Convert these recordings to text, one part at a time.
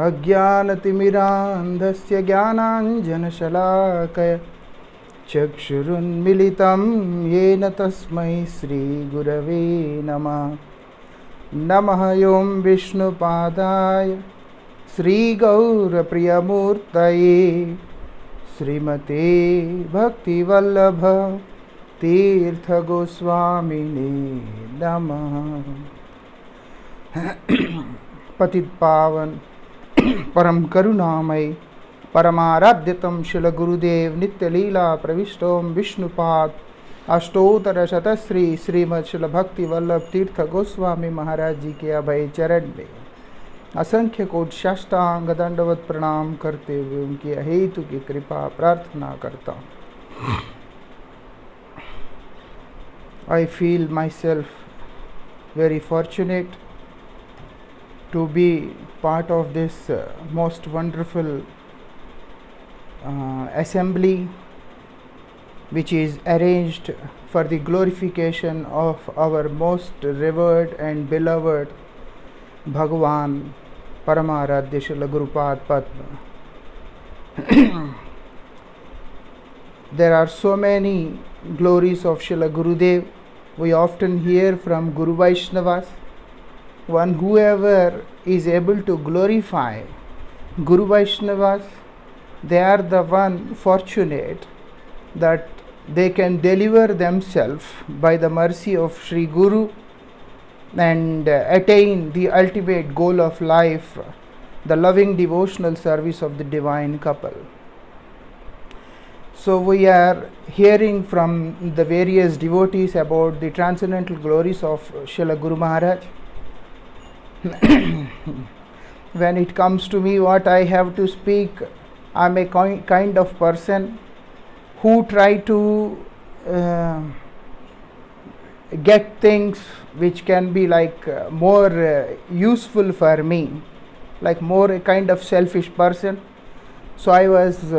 अज्ञानतिमिरान्धस्य ज्ञानाञ्जनशलाकया चक्षुरुन्मिलितं येन तस्मै श्रीगुरवे नमः। नमः ॐ विष्णुपादाय श्रीगौरप्रियमूर्तये श्रीमते भक्तिवल्लभ तीर्थगोस्वामिने नमः। पतित पावन परम करुणामय परमाराध्यतम शिल गुरुदेव नित्य लीला प्रविष्टोम विष्णुपाद अष्टोत्तर शतश्री श्रीमद शिल भक्ति वल्लभ तीर्थ गोस्वामी महाराज जी के अभय चरण में असंख्य कोट साष्टांग दंडवत प्रणाम करते हुए उनकी अहेतु की कृपा प्रार्थना करता हूँ। I feel myself very fortunate to be part of this most wonderful assembly which is arranged for the glorification of our most revered and beloved Bhagavan Paramaradhya Srila Gurupad Padma. There are so many glories of Srila Gurudev. We often hear from Guru Vaishnavas. Whoever is able to glorify Guru Vaishnavas, they are the one fortunate that they can deliver themselves by the mercy of Sri Guru and attain the ultimate goal of life, the loving devotional service of the divine couple. So we are hearing from the various devotees about the transcendental glories of Srila Guru Maharaj. When it comes to me what I have to speak, I am a kind of person who try to get things which can be like more useful for me, like more a kind of selfish person. So I was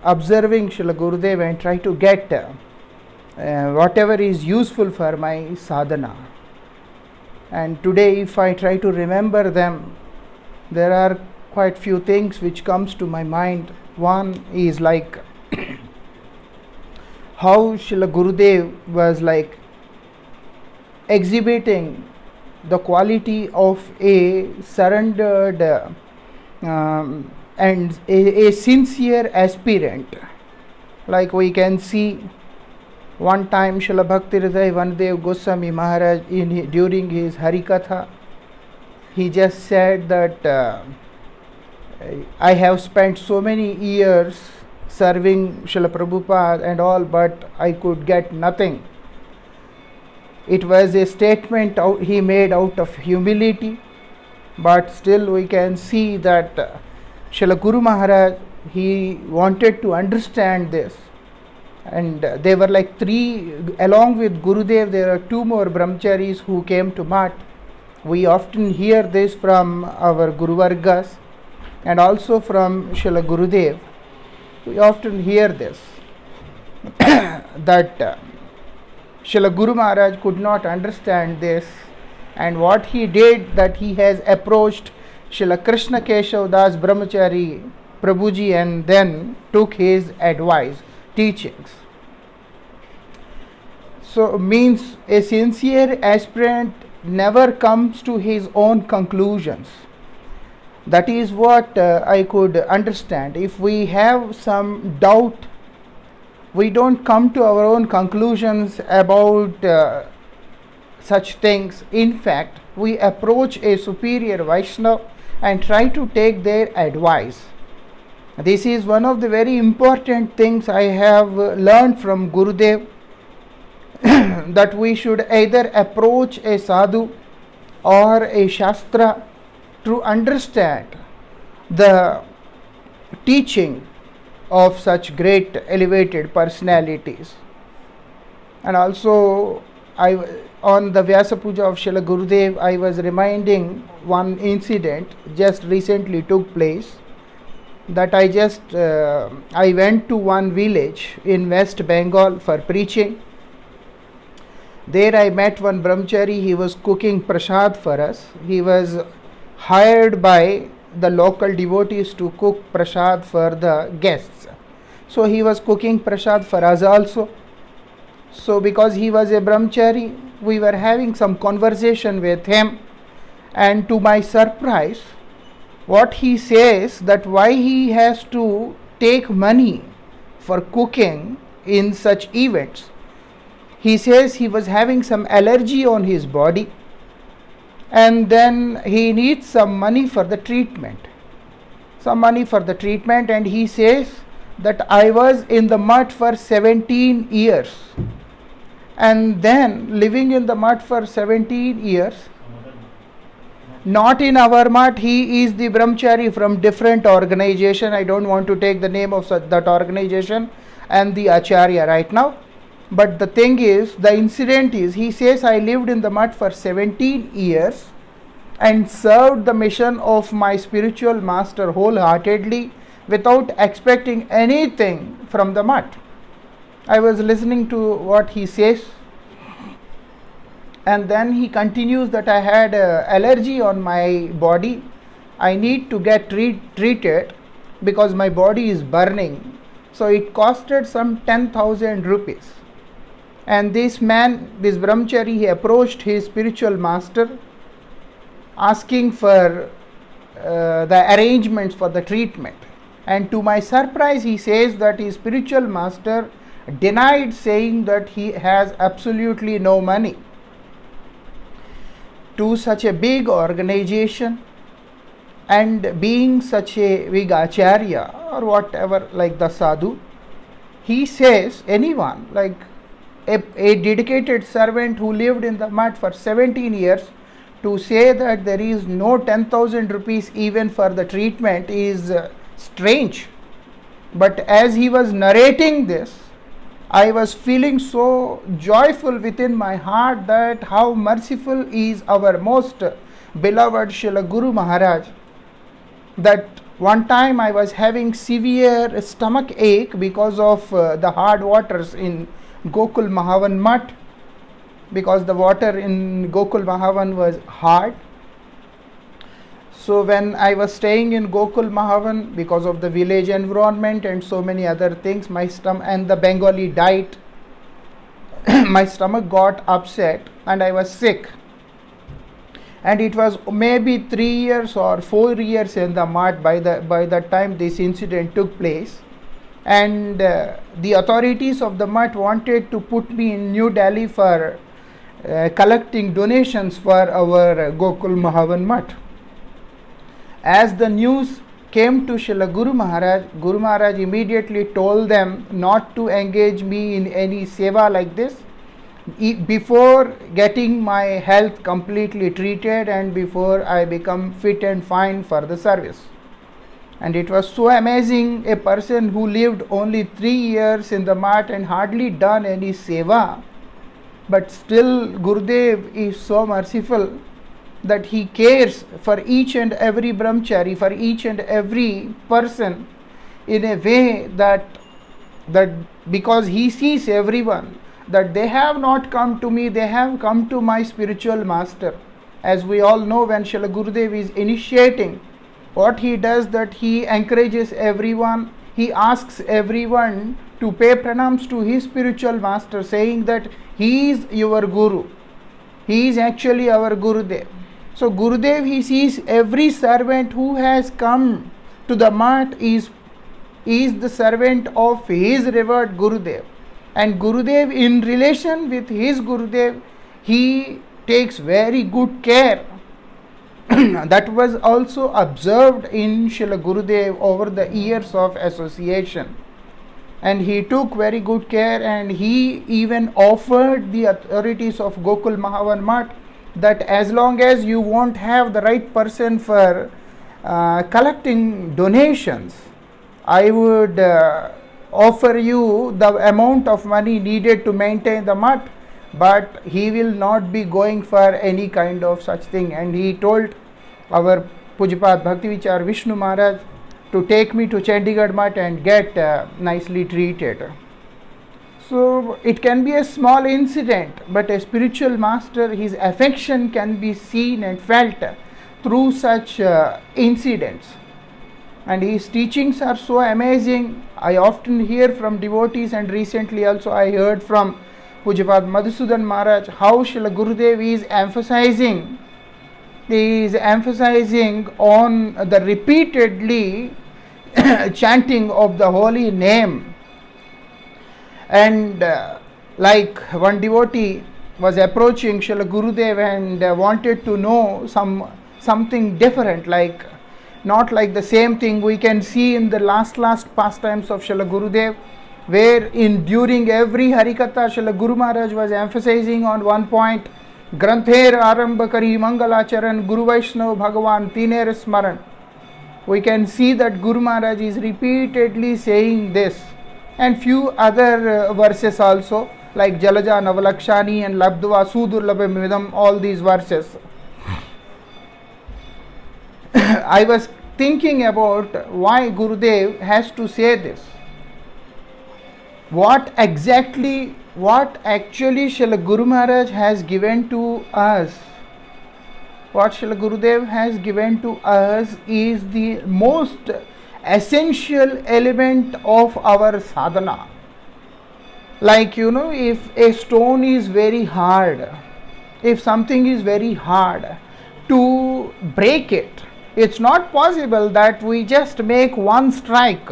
observing Srila Gurudev and try to get whatever is useful for my sadhana. And today if I try to remember them, there are quite few things which comes to my mind. One is like how Srila Gurudev was like exhibiting the quality of a surrendered and a sincere aspirant. Like we can see one time Srila Bhaktivedanta Vanadev Goswami Maharaj during his Harikatha, he just said that I have spent so many years serving Srila Prabhupada and all, but I could get nothing. It was a statement he made out of humility, but still we can see that Srila Guru Maharaj, he wanted to understand this. And they were like three, along with Gurudev, there are two more brahmacharis who came to Mat. We often hear this from our Guru Vargas and also from Srila Gurudev. We often hear this that Srila Guru Maharaj could not understand this, and what he did, that he has approached Srila Krishna Keshav Das Brahmachari Prabhuji and then took his advice, teachings. So means a sincere aspirant never comes to his own conclusions. That is what I could understand. If we have some doubt, we don't come to our own conclusions about such things. In fact, we approach a superior Vaishnava and try to take their advice. This is one of the very important things I have learned from Gurudev, that we should either approach a sadhu or a shastra to understand the teaching of such great elevated personalities. And also on the Vyasa Puja of Srila Gurudev, I was reminding one incident just recently took place, that I went to one village in West Bengal for preaching. There I met one brahmachari. He was cooking prasad for us. He was hired by the local devotees to cook prasad for the guests. So he was cooking prasad for us also. So because he was a brahmachari, we were having some conversation with him, and to my surprise, what he says, that why he has to take money for cooking in such events. He says he was having some allergy on his body, and then he needs some money for the treatment. And he says that I was in the mud for 17 years. And then living in the mud for 17 years, not in our mud, he is the brahmachari from different organization. I don't want to take the name of that organization and the acharya right now. But the thing is, the incident is, he says, I lived in the mud for 17 years and served the mission of my spiritual master wholeheartedly without expecting anything from the mud. I was listening to what he says, and then he continues that I had allergy on my body. I need to get treated because my body is burning. So it costed some 10,000 rupees. And this man, this brahmachari, he approached his spiritual master asking for the arrangements for the treatment. And to my surprise, he says that his spiritual master denied, saying that he has absolutely no money. To such a big organization and being such a big acharya or whatever, like the sadhu, he says anyone, like a dedicated servant who lived in the mud for 17 years, to say that there is no 10,000 rupees even for the treatment is strange. But as he was narrating this, I was feeling so joyful within my heart that how merciful is our most beloved Srila Guru Maharaj. That one time I was having severe stomach ache because of the hard waters in Gokul Mahavan Mutt, because the water in Gokul Mahavan was hard. So when I was staying in Gokul Mahavan, because of the village environment and so many other things, my stomach and the Bengali diet, my stomach got upset and I was sick. And it was maybe 3 years or 4 years in the mud by the time this incident took place. And the authorities of the mutt wanted to put me in New Delhi for collecting donations for our Gokul Mahavan mutt. As the news came to Srila Guru Maharaj immediately told them not to engage me in any seva like this before getting my health completely treated and before I become fit and fine for the service. And it was so amazing, a person who lived only 3 years in the mat and hardly done any seva, but still Gurudev is so merciful that he cares for each and every brahmachari, for each and every person in a way that because he sees everyone, that they have not come to me, they have come to my spiritual master. As we all know, when Srila Gurudev is initiating, what he does, that he encourages everyone, he asks everyone to pay pranams to his spiritual master, saying that he is your Guru, he is actually our Gurudev. So Gurudev, he sees every servant who has come to the mat is the servant of his revered Gurudev. And Gurudev, in relation with his Gurudev, he takes very good care. That was also observed in Srila Gurudev over the years of association. And he took very good care, and he even offered the authorities of Gokul Mahavan Mutt that as long as you won't have the right person for collecting donations, I would offer you the amount of money needed to maintain the mutt, but he will not be going for any kind of such thing. And he told our Pujyapat Bhaktivichar Vishnu Maharaj to take me to Chandigarh mutt and get nicely treated. So it can be a small incident, but a spiritual master, his affection can be seen and felt through such incidents. And his teachings are so amazing. I often hear from devotees, and recently also I heard from Pujapad Madhusudan Maharaj how Srila Gurudev is emphasizing on the repeatedly chanting of the holy name. And like one devotee was approaching Srila Gurudev and wanted to know something different, like not like the same thing we can see in the last pastimes of Srila Gurudev, where during every Harikatha Srila Guru Maharaj was emphasizing on one point, Granther Arambha Kari Mangalacharan Guru Vaishnav Bhagavan Tiner Smaran. We can see that Guru Maharaj is repeatedly saying this, and few other verses also, like Jalaja Navalakshani and Labdva Sudurlabha Midam, all these verses. I was thinking about why Gurudev has to say this. What actually Srila Guru Maharaj has given to us, what Srila Gurudev has given to us is the most essential element of our sadhana. Like, if a stone is very hard, if something is very hard, to break it, it's not possible that we just make one strike.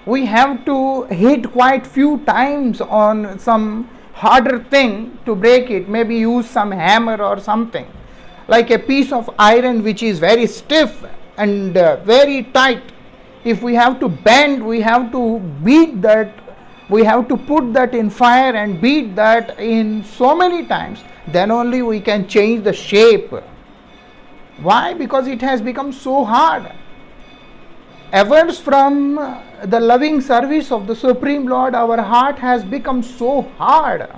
We have to hit quite few times on some harder thing to break it. Maybe use some hammer or something. Like a piece of iron which is very stiff and very tight. If we have to bend, we have to beat that. We have to put that in fire and beat that in so many times. Then only we can change the shape. Why? Because it has become so hard. Averse from the loving service of the Supreme Lord, our heart has become so hard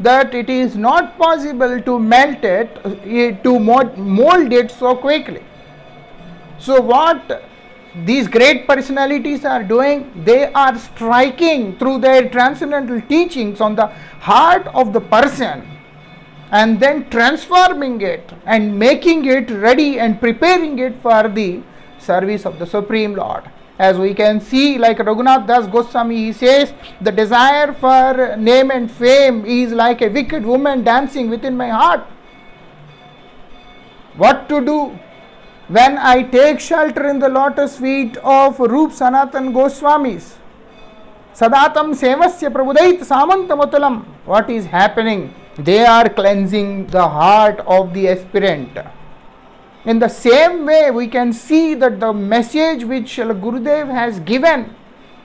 that it is not possible to melt it, to mold it so quickly. So what these great personalities are doing, they are striking through their transcendental teachings on the heart of the person, and then transforming it and making it ready and preparing it for the service of the Supreme Lord. As we can see, like Raghunath Das Goswami, he says, the desire for name and fame is like a wicked woman dancing within my heart. What to do? When I take shelter in the lotus feet of Rup Sanatan Goswamis, Sadatam Sevasya Prabudait Samantamatalam, what is happening? They are cleansing the heart of the aspirant. In the same way, we can see that the message which Gurudev has given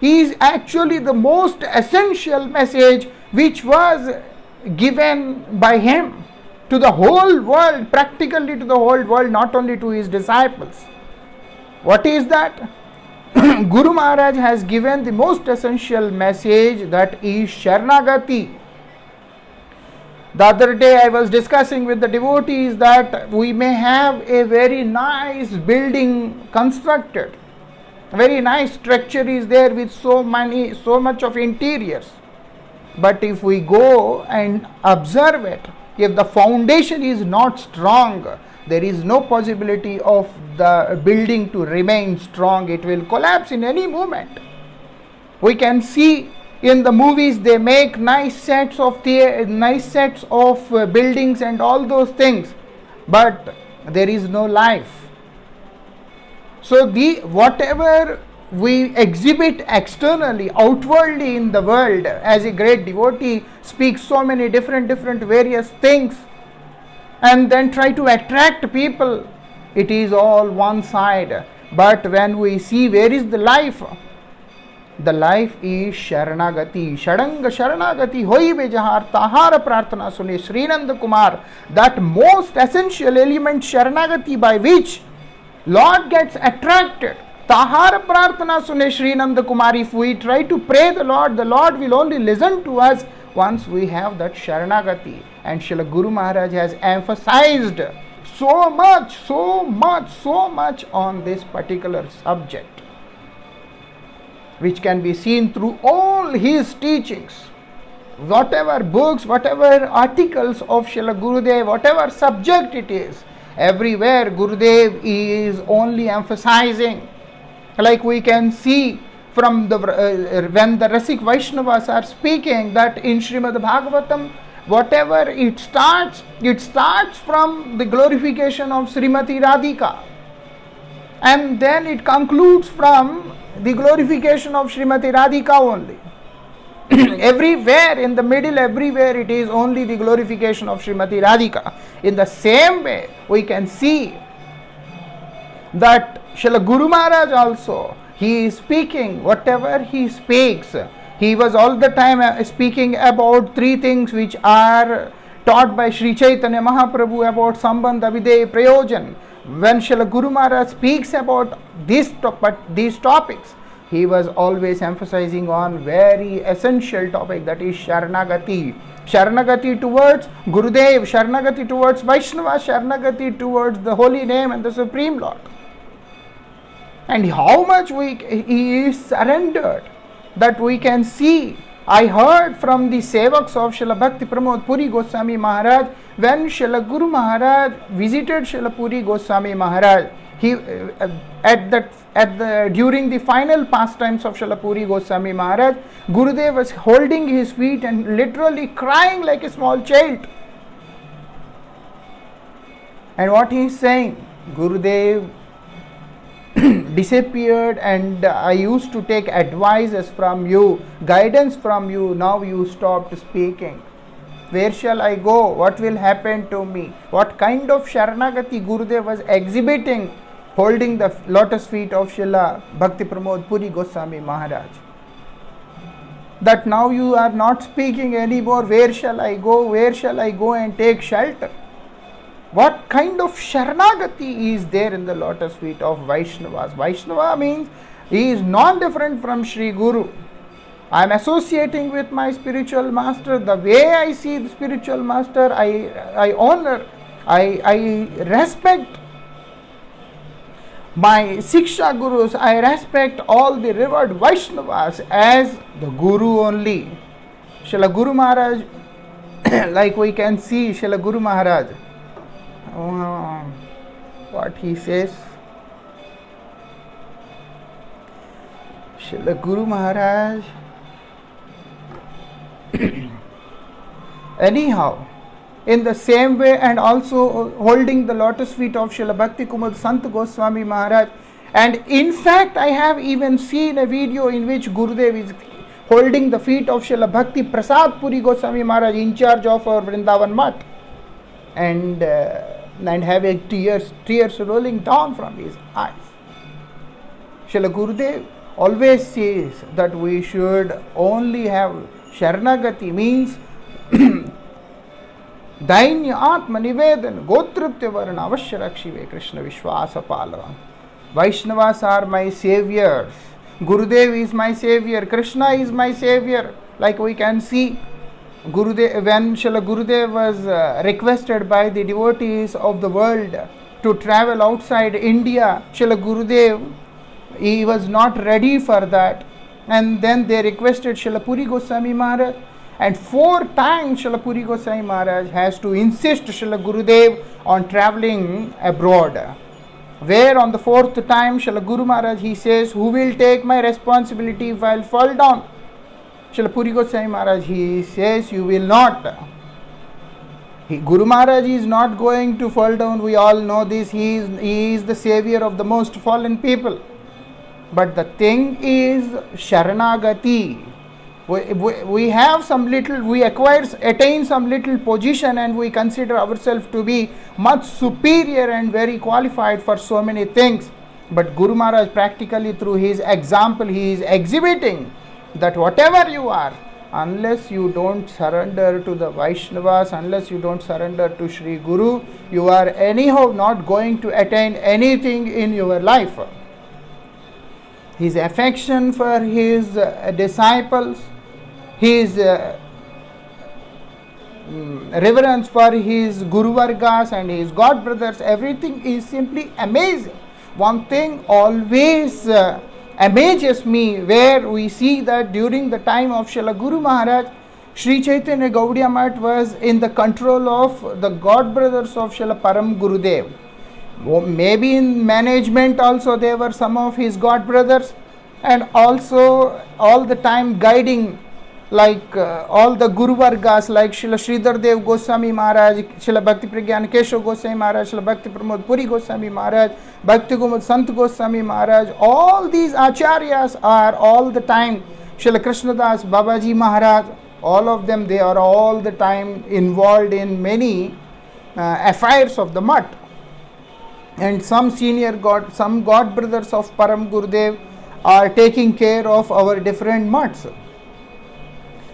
is actually the most essential message which was given by him to the whole world, practically to the whole world, not only to his disciples. What is that? Guru Maharaj has given the most essential message, that is Sharanagati. The other day I was discussing with the devotees that we may have a very nice building constructed. A very nice structure is there with so much of interiors. But if we go and observe it, if the foundation is not strong, there is no possibility of the building to remain strong. It will collapse in any moment. We can see in the movies they make nice sets of buildings and all those things, but there is no life. So whatever we exhibit externally, outwardly in the world, as a great devotee speaks so many different various things and then try to attract people, it is all one side. But when we see where is the life is Sharanagati. Shadanga Sharanagati hoibe jahar tahara prarthana sune Srinanda Kumar. That most essential element Sharanagati, by which Lord gets attracted. Tahara prarthana sune Srinanda Kumar. If we try to pray the Lord will only listen to us once we have that Sharanagati. And Srila Guru Maharaj has emphasized so much on this particular subject, which can be seen through all his teachings. Whatever books, whatever articles of Srila Gurudev, whatever subject it is, Everywhere Gurudev is only emphasizing, like we can see from the when the Rasik Vaishnavas are speaking, that in Srimad Bhagavatam, whatever it starts from the glorification of Srimati Radhika, and then it concludes from the glorification of Srimati Radhika only. Everywhere in the middle, everywhere it is only the glorification of Srimati Radhika. In the same way, we can see that Srila Guru Maharaj also, he is speaking, whatever he speaks, he was all the time speaking about three things which are taught by Sri Chaitanya Mahaprabhu about Sambandha Videya Prayojan. When Srila Guru Maharaj speaks about these topics, he was always emphasizing on very essential topic, that is Sharanagati. Sharanagati towards Gurudev, Sharanagati towards Vaishnava, Sharanagati towards the holy name and the Supreme Lord. And how much he is surrendered, that we can see. I heard from the Sevaks of Srila Bhakti Pramod Puri Goswami Maharaj, when Srila Guru Maharaj visited Srila Puri Goswami Maharaj, he during the final pastimes of Srila Puri Goswami Maharaj, Gurudev was holding his feet and literally crying like a small child. And what he is saying, Gurudev disappeared, and I used to take advices from you, guidance from you, now you stopped speaking. Where shall I go? What will happen to me? What kind of Sharanagati Gurudev was exhibiting, holding the lotus feet of Srila Bhakti Pramod Puri Goswami Maharaj. That now you are not speaking anymore. Where shall I go? Where shall I go and take shelter? What kind of Sharanagati is there in the lotus feet of Vaishnavas? Vaishnava means he is non-different from Sri Guru. I am associating with my spiritual master. The way I see the spiritual master, I honor, I respect my Siksha Gurus. I respect all the revered Vaishnavas as the Guru only. Srila Guru Maharaj, like we can see Srila Guru Maharaj, what he says. Srila Guru Maharaj, anyhow, in the same way, and also holding the lotus feet of Srila Bhakti Kumud Sant Goswami Maharaj. And in fact, I have even seen a video in which Gurudev is holding the feet of Srila Bhakti Prasad Puri Goswami Maharaj, in charge of our Vrindavan Math, and having tears rolling down from his eyes. Srila Gurudev always says that we should only have Sharanagati, means Dainya Atma Nivedan Gotriptya Varna Avashya Rakshive Krishna Vishwasa Palava. Vaishnavas are my saviors. Gurudev is my savior. Krishna is my savior. Like we can see, Gurudev, when Srila Gurudev was requested by the devotees of the world to travel outside India, Srila Gurudev, he was not ready for that. And then they requested Srila Puri Goswami Maharaj. And 4 times Srila Puri Goswami Maharaj has to insist Srila Gurudev on travelling abroad. Where on the 4th time Srila Guru Maharaj, he says, who will take my responsibility if I will fall down? Srila Puri Goswami Maharaj, he says, you will not. Guru Maharaj is not going to fall down, we all know this. He is the savior of the most fallen people. But the thing is Sharanagati. We have some little, we attain some little position, and we consider ourselves to be much superior and very qualified for so many things. But Guru Maharaj, practically through his example, he is exhibiting that whatever you are, unless you don't surrender to the Vaishnavas, unless you don't surrender to Sri Guru, you are anyhow not going to attain anything in your life. His affection for his disciples, his reverence for his Guru Vargas and his God brothers, everything is simply amazing. One thing always amazes me, where we see that during the time of Srila Guru Maharaj, Sri Chaitanya Gaudiya Math was in the control of the God brothers of Srila Param Gurudev. Maybe in management also there were some of his god brothers, and also all the time guiding, like all the Guru Vargas, like Srila Sridhar Dev Goswami Maharaj, Srila Bhakti Pragyan Keshav Goswami Maharaj, Srila Bhakti Pramod Puri Goswami Maharaj, Bhakti Gomad Sant Goswami Maharaj. All these acharyas are all the time, Srila Krishnadas Babaji Maharaj, all of them, they are all the time involved in many affairs of the mutt. And some some god brothers of Param Gurudev are taking care of our different mutts.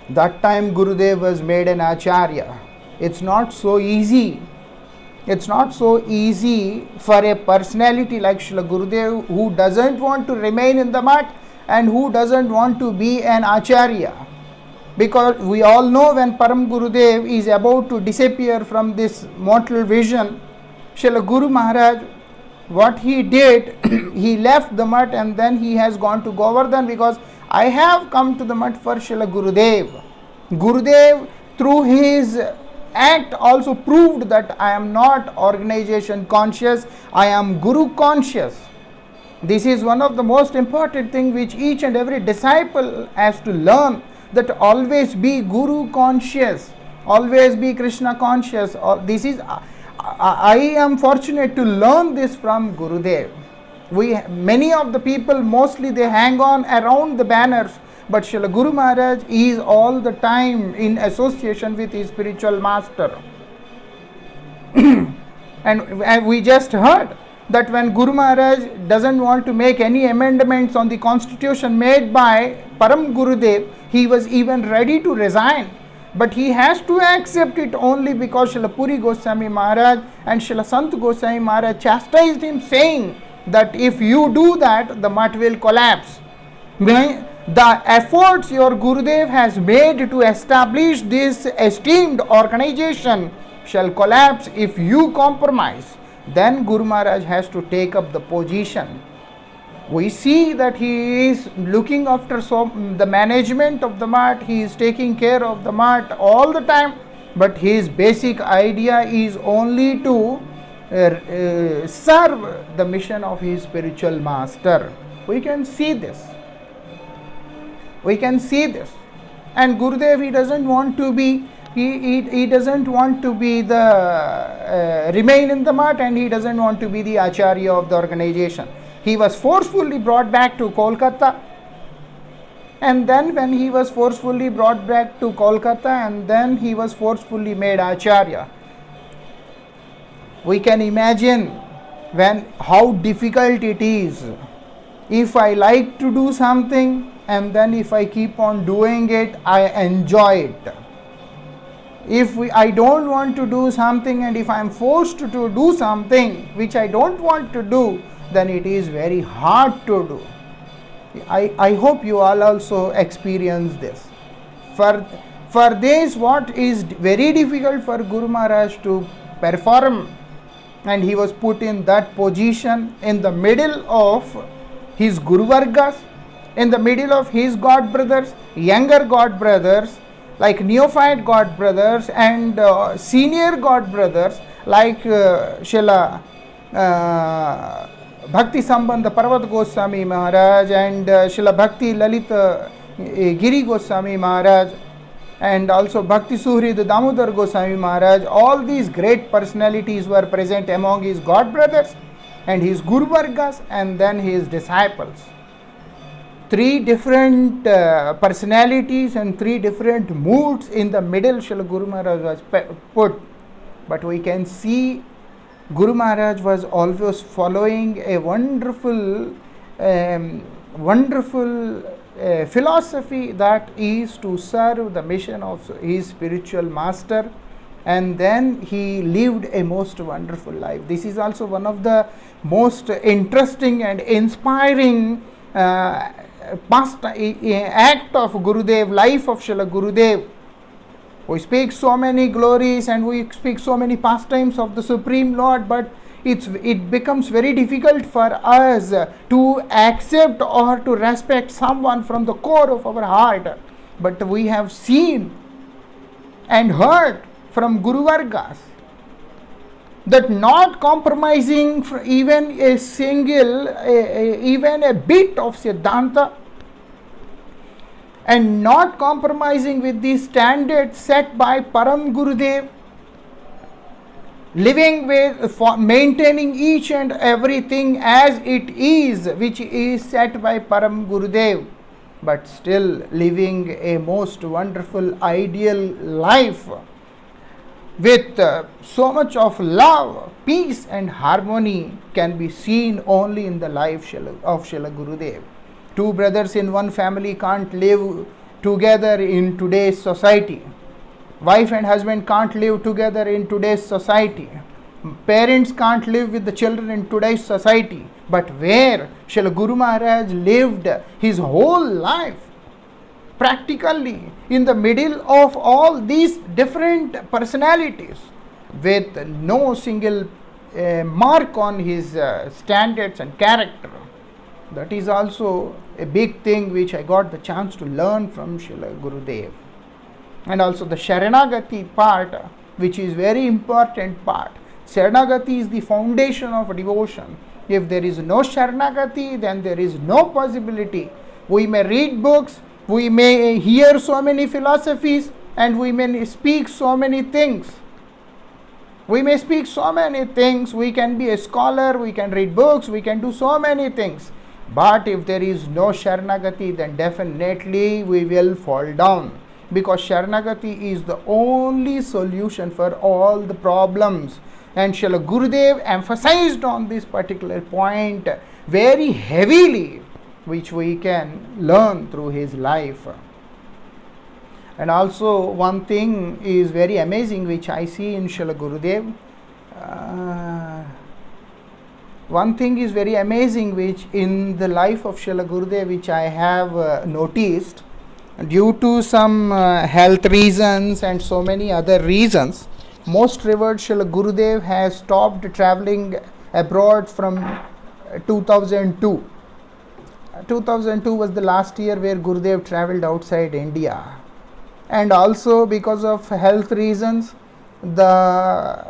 That time Gurudev was made an acharya. It's not so easy. It's not so easy for a personality like Srila Gurudev, who doesn't want to remain in the mutt and who doesn't want to be an acharya. Because we all know when Param Gurudev is about to disappear from this mortal vision, Srila Guru Maharaj, what he did, he left the mutt and then he has gone to Govardhan, because I have come to the mutt for Srila Gurudev. Gurudev, through his act, also proved that I am not organization conscious, I am Guru conscious. This is one of the most important things which each and every disciple has to learn, that always be Guru conscious, always be Krishna conscious. This is, I am fortunate to learn this from Gurudev. Many of the people, mostly they hang on around the banners, but Srila Guru Maharaj is all the time in association with his spiritual master. And we just heard that when Guru Maharaj doesn't want to make any amendments on the constitution made by Param Gurudev, he was even ready to resign. But he has to accept it only because Srila Puri Goswami Maharaj and Srila Sant Goswami Maharaj chastised him, saying that if you do that, the mutt will collapse. The efforts your Gurudev has made to establish this esteemed organization shall collapse if you compromise. Then Guru Maharaj has to take up the position. We see that he is looking after the management of the mutt, he is taking care of the mutt all the time, but his basic idea is only to serve the mission of his spiritual master. We can see this. We can see this. And Gurudev, he doesn't want to be, he doesn't want to be the remain in the mutt, and he doesn't want to be the acharya of the organization. He was forcefully brought back to Kolkata, and then when he was forcefully brought back to Kolkata, and then he was forcefully made acharya. We can imagine how difficult it is. If I like to do something, and then if I keep on doing it, I enjoy it. If I don't want to do something, and if I am forced to do something which I don't want to do, then it is very hard to do. I hope you all also experience this. For this, what is very difficult for Guru Maharaj to perform, and he was put in that position in the middle of his Guru Vargas, in the middle of his god brothers, younger god brothers, like neophyte god brothers, and senior god brothers like Srila Bhakti Sambandha Parvat Goswami Maharaj, and Srila Bhakti Lalita Giri Goswami Maharaj, and also Bhakti Suhrid Damodar Goswami Maharaj. All these great personalities were present among his god brothers and his Guru Vargas, and then his disciples. Three different personalities and three different moods in the middle Srila Guru Maharaj was put. But we can see Guru Maharaj was always following a wonderful philosophy, that is to serve the mission of his spiritual master, and then he lived a most wonderful life. This is also one of the most interesting and inspiring past act of Gurudev, life of Srila Gurudev. We speak so many glories and we speak so many pastimes of the Supreme Lord, but it becomes very difficult for us to accept or to respect someone from the core of our heart. But we have seen and heard from Guru Vargas that not compromising for even a single, even a bit of Siddhanta, and not compromising with the standards set by Param Gurudev, living with, maintaining each and everything as it is, which is set by Param Gurudev, but still living a most wonderful ideal life with so much of love, peace and harmony can be seen only in the life of Srila Gurudev. Two brothers in one family can't live together in today's society. Wife and husband can't live together in today's society. Parents can't live with the children in today's society. But where Srila Guru Maharaj lived his whole life, practically in the middle of all these different personalities, with no single mark on his standards and character. That is also a big thing which I got the chance to learn from Srila Gurudev. And also the Sharanagati part, which is very important part. Sharanagati is the foundation of devotion. If there is no Sharanagati, then there is no possibility. We may read books, we may hear so many philosophies, and we may speak so many things. We may speak so many things, we can be a scholar, we can read books, we can do so many things. But if there is no Sharanagati, then definitely we will fall down. Because Sharanagati is the only solution for all the problems. And Srila Gurudev emphasized on this particular point very heavily, which we can learn through his life. And also one thing is very amazing which I see in Srila Gurudev. One thing is very amazing which in the life of Srila Gurudev which I have noticed, due to some health reasons and so many other reasons, most revered Srila Gurudev has stopped traveling abroad from 2002. 2002 was the last year where Gurudev traveled outside India. And also because of health reasons, the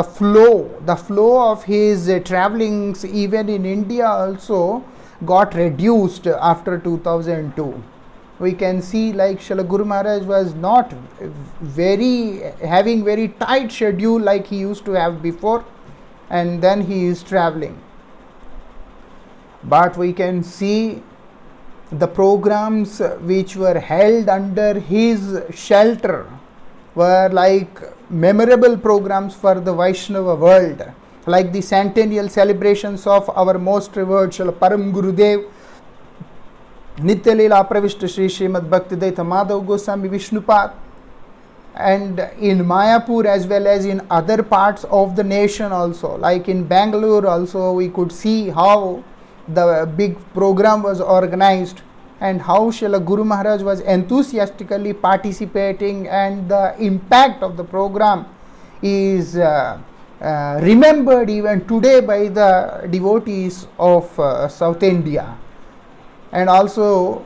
flow of his travelings even in India also got reduced after 2002. We can see like Srila Guru Maharaj was not having very tight schedule like he used to have before, and then he is traveling. But we can see the programs which were held under his shelter were like memorable programs for the Vaishnava world, like the centennial celebrations of our most revered Srila Param Gurudev, Nitya Leela Pravishta Shri Srimad Bhaktidaita Madhav Goswami Vishnupad, and in Mayapur as well as in other parts of the nation also, like in Bangalore also we could see how the big program was organized and how Srila Guru Maharaj was enthusiastically participating, and the impact of the program is remembered even today by the devotees of South India. And also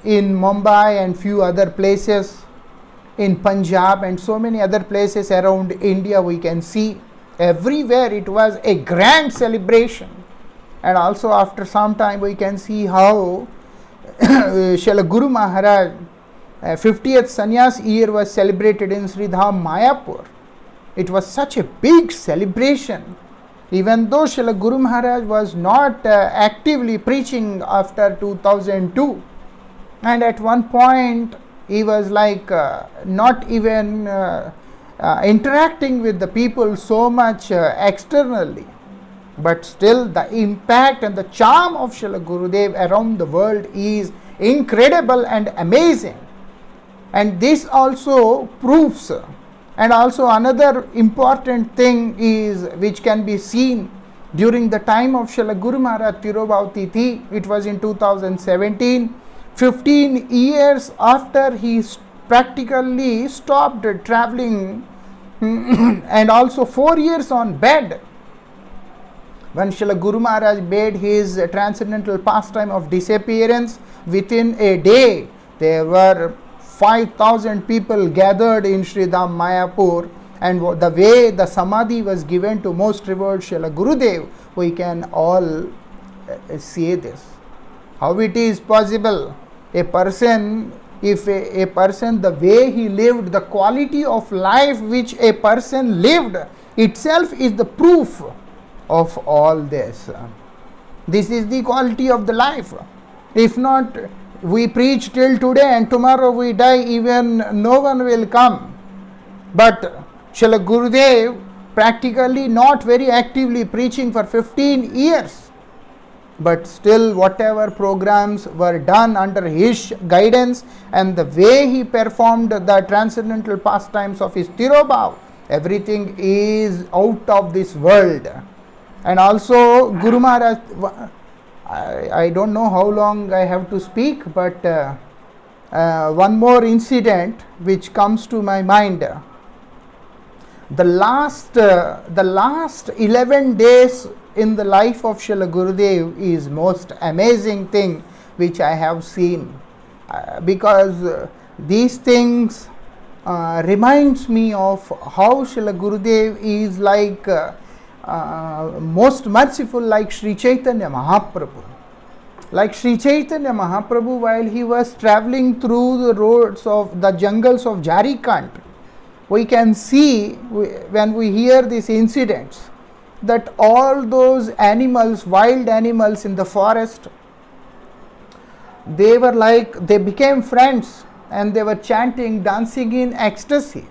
in Mumbai and few other places, in Punjab and so many other places around India, we can see everywhere it was a grand celebration. And also after some time we can see how Srila Guru Maharaj 50th Sannyas year was celebrated in Sridham Mayapur. It was such a big celebration. Even though Srila Guru Maharaj was not actively preaching after 2002, and at one point he was like not even interacting with the people so much externally, but still the impact and the charm of Srila Gurudev around the world is incredible and amazing. And this also proves. And also another important thing is which can be seen during the time of Srila Guru Maharaj Tirobhav Tithi. It was in 2017, 15 years after he practically stopped traveling and also 4 years on bed. When Srila Guru Maharaj made his transcendental pastime of disappearance, within a day there were 5,000 people gathered in Sridham Mayapur, and the way the samadhi was given to most revered Srila Gurudev, we can all see this. How it is possible? A person, if a person, the way he lived, the quality of life which a person lived itself is the proof of all this. This is the quality of the life. If not, we preach till today and tomorrow we die, even no one will come. But Srila Gurudev practically not very actively preaching for 15 years. But still whatever programs were done under his guidance and the way he performed the transcendental pastimes of his Tirobhav, everything is out of this world. And also Guru Maharaj, I don't know how long I have to speak, but one more incident which comes to my mind. The last 11 days in the life of Srila Gurudev is most amazing thing which I have seen, because these things reminds me of how Srila Gurudev is like most merciful, like Sri Chaitanya Mahaprabhu. Like Sri Chaitanya Mahaprabhu, while he was traveling through the roads of the jungles of Jharkhand, we can see when we hear these incidents that all those animals, wild animals in the forest, they were like, they became friends and they were chanting, dancing in ecstasy.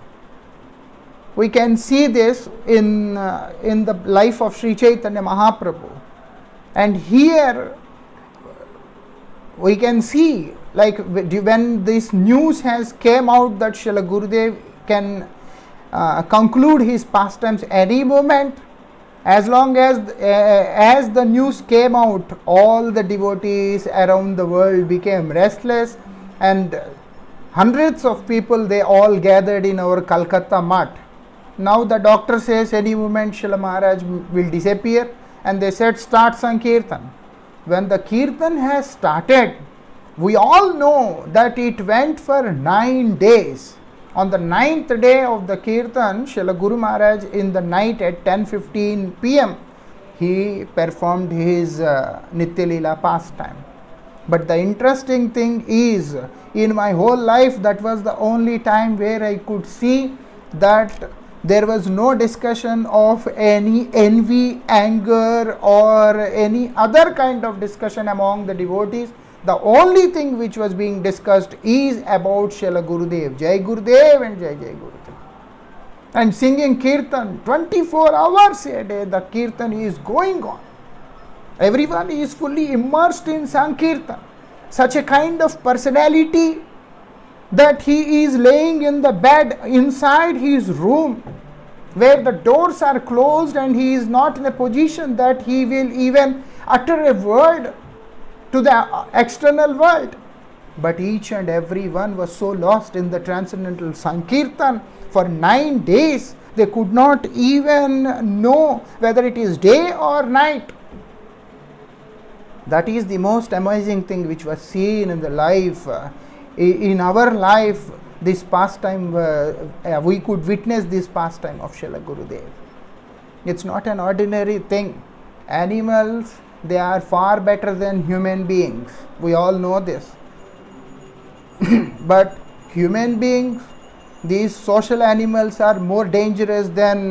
We can see this in the life of Sri Chaitanya Mahaprabhu. And here we can see, like when this news has came out that Srila Gurudev can conclude his pastimes any moment, as long as the news came out, all the devotees around the world became restless, and hundreds of people, they all gathered in our Calcutta Math. Now the doctor says any moment Srila Maharaj will disappear, and they said start Sankirtan. When the Kirtan has started, we all know that it went for 9 days. On the 9th day of the Kirtan, Srila Guru Maharaj in the night at 10:15 p.m. he performed his Nitya Leela pastime. But the interesting thing is, in my whole life, that was the only time where I could see that there was no discussion of any envy, anger or any other kind of discussion among the devotees. The only thing which was being discussed is about Srila Gurudev, Jai Gurudev and Jai Jai Gurudev. And singing Kirtan 24 hours a day, the Kirtan is going on. Everyone is fully immersed in Sankirtan. Such a kind of personality that he is laying in the bed inside his room where the doors are closed and he is not in a position that he will even utter a word to the external world. But each and every one was so lost in the transcendental Sankirtan for 9 days, they could not even know whether it is day or night. That is the most amazing thing which was seen in the life. In our life, this pastime, we could witness this pastime of Srila Gurudev. It's not an ordinary thing. Animals, they are far better than human beings. We all know this. But human beings, these social animals are more dangerous than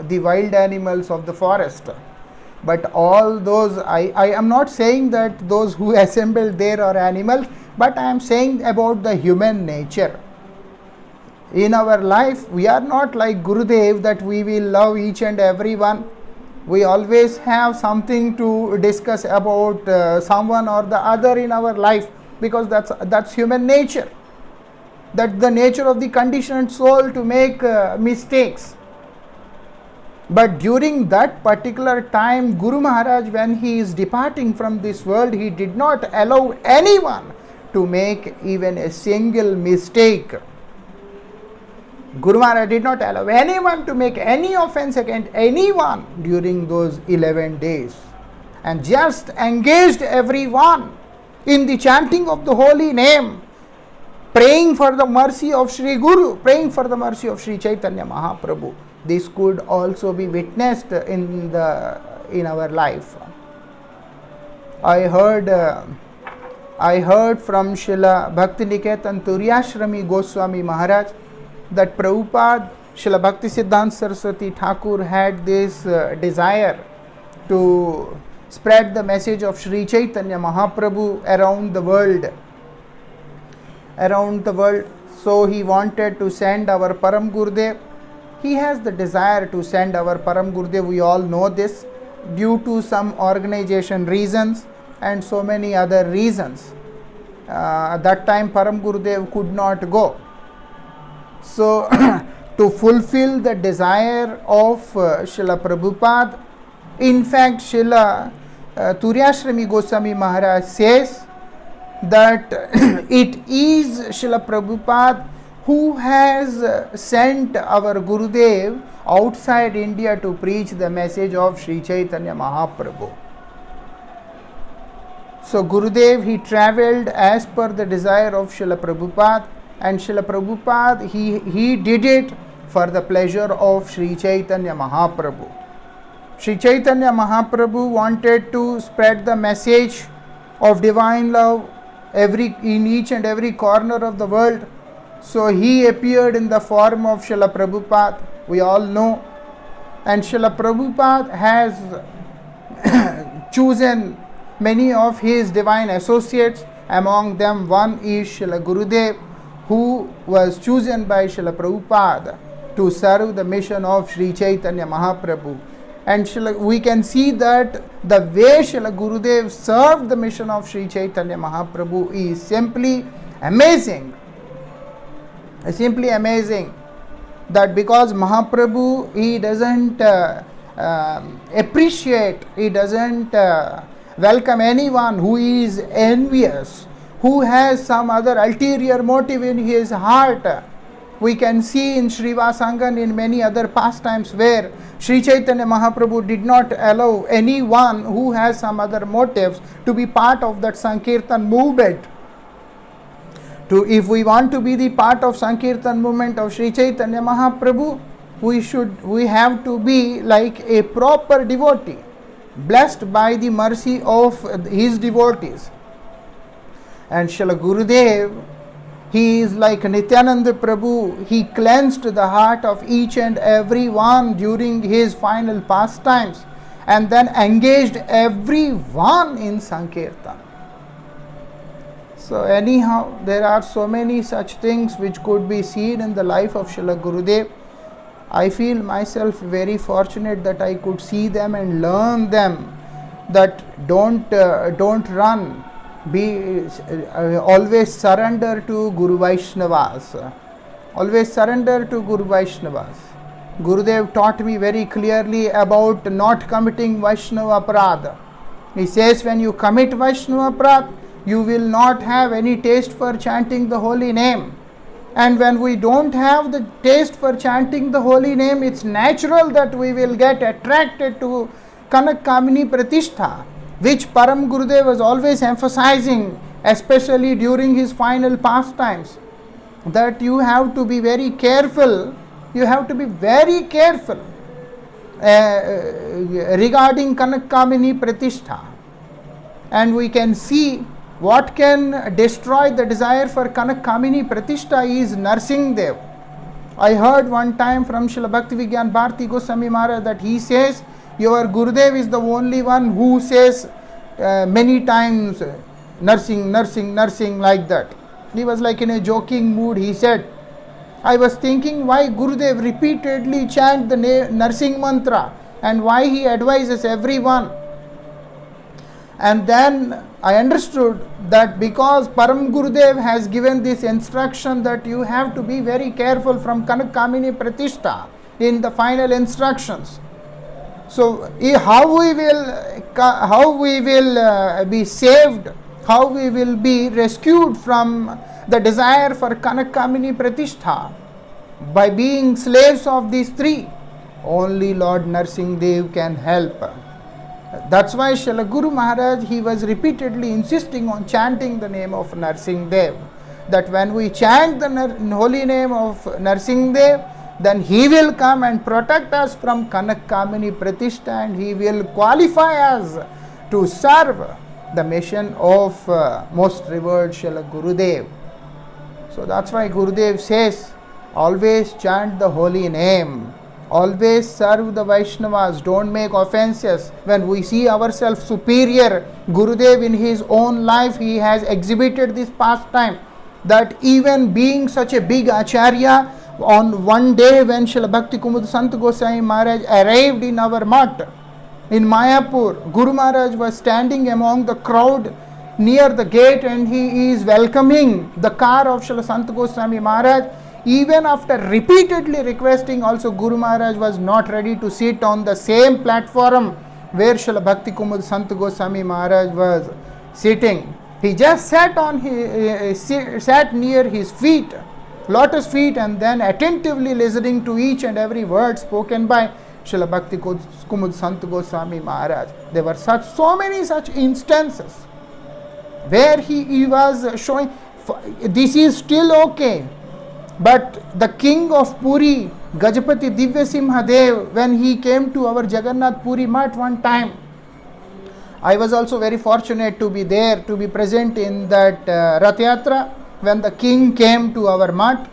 the wild animals of the forest. But all those, I am not saying that those who assembled there are animals, but I am saying about the human nature. In our life, we are not like Gurudev that we will love each and every one. We always have something to discuss about someone or the other in our life, because that's human nature. That's the nature of the conditioned soul to make mistakes. But during that particular time, Guru Maharaj, when he is departing from this world, he did not allow anyone to make even a single mistake. Guru Maharaj did not allow anyone to make any offense against anyone during those 11 days, and just engaged everyone in the chanting of the holy name. praying for the mercy of Sri Guru, praying for the mercy of Sri Chaitanya Mahaprabhu. This could also be witnessed in our life. I heard from Srila Bhakti-Niketan Turyashrami Goswami Maharaj that Prabhupada, Srila Bhakti Siddhanta Saraswati Thakur had this desire to spread the message of Sri Chaitanya Mahaprabhu around the world. So he wanted to send our Param Gurudev. He has the desire to send our Param Gurudev. We all know this, due to some organization reasons and so many other reasons. That time Param Gurudev could not go. So to fulfill the desire of Srila Prabhupada, in fact Srila Turyashrami Goswami Maharaj says that it is Srila Prabhupada who has sent our Gurudev outside India to preach the message of Sri Chaitanya Mahaprabhu. So Gurudev, he travelled as per the desire of Srila Prabhupada, and Srila Prabhupada, he did it for the pleasure of Sri Chaitanya Mahaprabhu. Sri Chaitanya Mahaprabhu wanted to spread the message of divine love in each and every corner of the world. So he appeared in the form of Srila Prabhupada, we all know. And Srila Prabhupada has chosen many of his divine associates. Among them, one is Srila Gurudev, who was chosen by Srila Prabhupada to serve the mission of Sri Chaitanya Mahaprabhu. And we can see that the way Srila Gurudev served the mission of Sri Chaitanya Mahaprabhu is simply amazing. Simply amazing. That because Mahaprabhu, he doesn't appreciate, he doesn't welcome anyone who is envious, who has some other ulterior motive in his heart. We can see in Srivasangan, in many other pastimes, where Sri Chaitanya Mahaprabhu did not allow anyone who has some other motives to be part of that Sankirtan movement. If we want to be the part of Sankirtan movement of Sri Chaitanya Mahaprabhu, we have to be like a proper devotee, blessed by the mercy of his devotees. And Srila Gurudev, he is like Nityananda Prabhu. He cleansed the heart of each and every one during his final pastimes, and then engaged everyone in Sankirtan. So anyhow, there are so many such things which could be seen in the life of Srila Gurudev. I feel myself very fortunate that I could see them and learn them. That don't run. Be always surrender to Guru Vaishnavas. Always surrender to Guru Vaishnavas. Gurudev taught me very clearly about not committing Vaishnava Aparadha. He says, when you commit Vaishnava Aparadha, you will not have any taste for chanting the holy name. And when we don't have the taste for chanting the holy name, it's natural that we will get attracted to Kanak Kamini Pratishtha, which Param Gurudev was always emphasizing, especially during his final pastimes, that you have to be very careful. You have to be very careful regarding Kanak Kamini Pratishtha. And we can see what can destroy the desire for Kanak Kamini Pratishtha is Narsingadev. I heard one time from Srila Bhakti Vigyan Bharati Goswami Maharaj that he says, your Gurudev is the only one who says many times nursing like that. He was like in a joking mood. He said, I was thinking why Gurudev repeatedly chant the nursing mantra and why he advises everyone. And then I understood that because Param Gurudev has given this instruction that you have to be very careful from Kanak Kamini Pratishtha in the final instructions. So how we will be saved, how we will be rescued from the desire for Kanak Kamini Pratishtha? By being slaves of these three. Only Lord Narsingadev can help. That's why Srila Guru Maharaj, he was repeatedly insisting on chanting the name of Narsingadev. that when we chant the holy name of Narsingdev, then he will come and protect us from Kanak Kamini Pratishta, and he will qualify us to serve the mission of most revered Srila Gurudev. So that's why Gurudev says, always chant the holy name, always serve the Vaishnavas, don't make offenses. When we see ourselves superior, Gurudev in his own life, he has exhibited this pastime, that even being such a big Acharya, on one day when Srila Bhakti Kumud Sant Goswami Maharaj arrived in our mutt in Mayapur, Guru Maharaj was standing among the crowd near the gate, and he is welcoming the car of Srila Sant Goswami Maharaj. Even after repeatedly requesting, also Guru Maharaj was not ready to sit on the same platform where Srila Bhakti Kumud Sant Goswami Maharaj was sitting. He just sat near his feet, lotus feet, and then attentively listening to each and every word spoken by Srila Bhakti Kumud Sant Goswami Maharaj. There were so many such instances where he was showing, this is still okay. But the king of Puri, Gajapati Divya Simha Dev, when he came to our Jagannath Puri Mutt one time, I was also very fortunate to be there, to be present in that Rath Yatra when the king came to our mutt.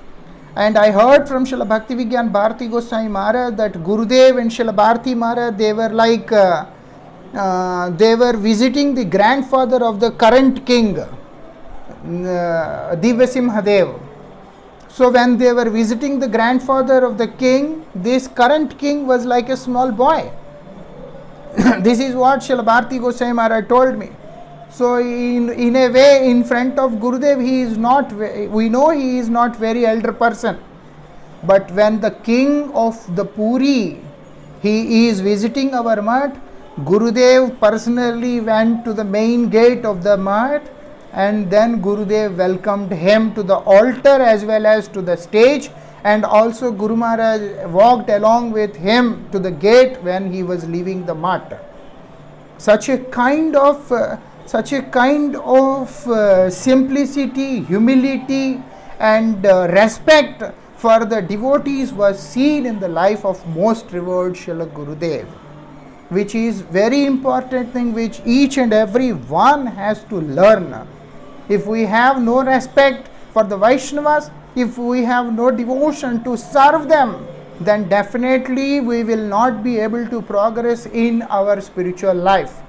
And I heard from Srila Bhakti Vigyan Bharati Goswami Maharaj that Gurudev and Srila Bharati Maharaj, they were like, they were visiting the grandfather of the current king, Divya Simha Dev. So when they were visiting the grandfather of the king, this current king was like a small boy. This is what Srila Bharati Goswami Maharaj told me. So in a way, in front of Gurudev, he is not, we know he is not very elder person. But when the king of the Puri, he is visiting our mutt, Gurudev personally went to the main gate of the mutt, and then Gurudev welcomed him to the altar as well as to the stage, and also Guru Maharaj walked along with him to the gate when he was leaving the mutt. Such a kind of simplicity, humility, and respect for the devotees was seen in the life of most revered Srila Gurudev, which is very important thing which each and every one has to learn. If we have no respect for the Vaishnavas, if we have no devotion to serve them, then definitely we will not be able to progress in our spiritual life.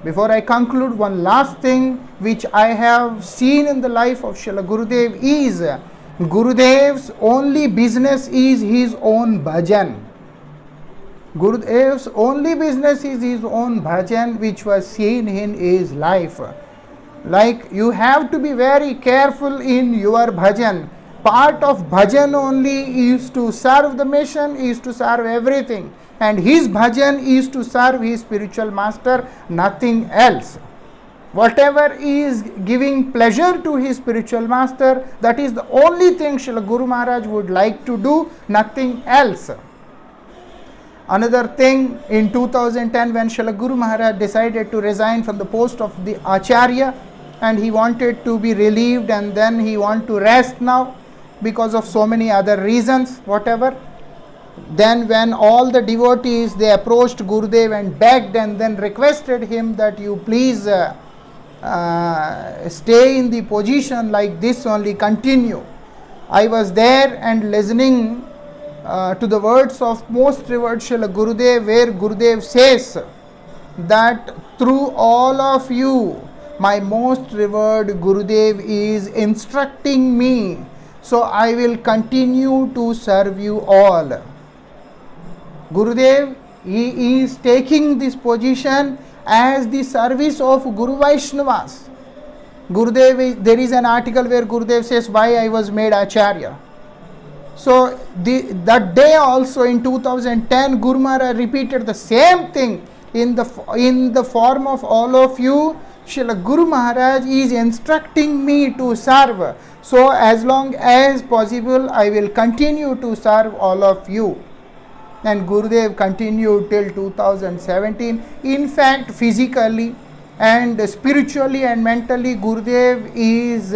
Before I conclude, one last thing which I have seen in the life of Srila Gurudev is, Gurudev's only business is his own bhajan. Gurudev's only business is his own bhajan, which was seen in his life. Like, you have to be very careful in your bhajan. Part of bhajan only is to serve the mission, is to serve everything. And his bhajan is to serve his spiritual master, nothing else. Whatever is giving pleasure to his spiritual master, that is the only thing Srila Guru Maharaj would like to do, nothing else. Another thing, in 2010 when Srila Guru Maharaj decided to resign from the post of the Acharya, and he wanted to be relieved, and then he wanted to rest now because of so many other reasons, whatever. Then when all the devotees, they approached Gurudev and begged and then requested him that you please stay in the position like this only, continue. I was there and listening to the words of most revered Srila Gurudev, where Gurudev says that through all of you, my most revered Gurudev is instructing me, so I will continue to serve you all. Gurudev, he is taking this position as the service of Guru Vaishnavas. Gurudev, there is an article where Gurudev says why I was made Acharya. So that day also in 2010, Guru Maharaj repeated the same thing in the form of all of you. Srila Guru Maharaj is instructing me to serve. So as long as possible, I will continue to serve all of you. And Gurudev continued till 2017. In fact, physically and spiritually and mentally, Gurudev is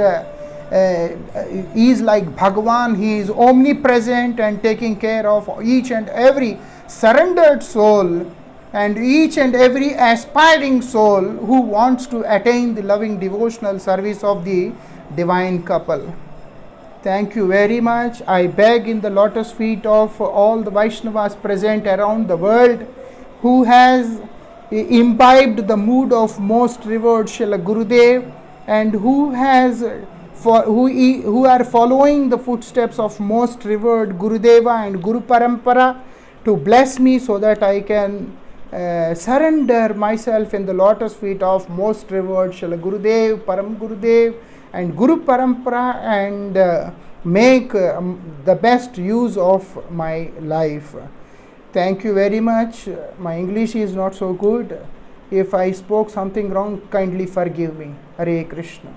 is like Bhagavan. He is omnipresent and taking care of each and every surrendered soul and each and every aspiring soul who wants to attain the loving devotional service of the divine couple. Thank you very much. I beg in the lotus feet of all the Vaishnavas present around the world who has imbibed the mood of most revered Srila Gurudev and who are following the footsteps of most revered Gurudeva and Guru Parampara to bless me so that I can surrender myself in the lotus feet of most revered Srila Gurudev, Param Gurudev and Guru Parampara and make the best use of my life. Thank you very much. My English is not so good. If I spoke something wrong, kindly forgive me. Hare Krishna.